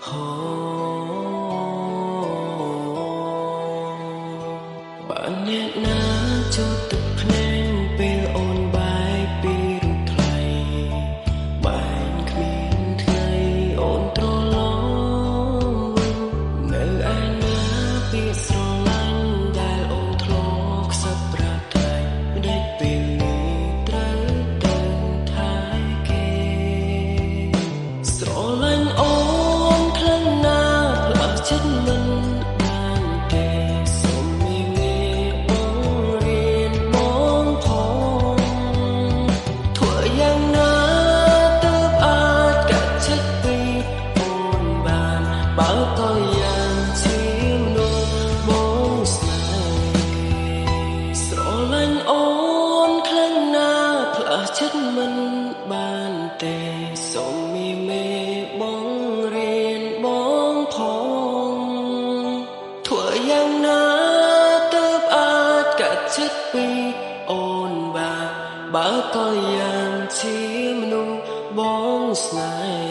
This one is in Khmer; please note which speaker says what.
Speaker 1: bạnអ្នកណាចូលទឹកភ្នែកពេលអូនបែកពីរូបថ្លៃបែកគ្មានថ្ងៃអូនត្រឡប់នៅឯណាពីស្រឡាញ់ដែលអូនធ្លាប់ខ្សឹបប្រាប់ថ្លៃដេកពេលនេះត្រូវទៅថែគេស្រឡាញ់អូនខ្លាំងណាស់ផ្លាស់ចិត្តមិនបានទេបើក៏យ៉ាងជាមនុស្សមកស្នេហ៍ស្រឡាញ់អូនខ្លាំងណាស់ផ្លាស់ចិត្តមិនបានទេសូមមីមេបងរៀនបងផងធ្វើយ៉ាងណាទើបអាចកាត់ចិត្តពីអូនបានបើក៏យ៉ាងជាមនុស្សបងស្នេហ៍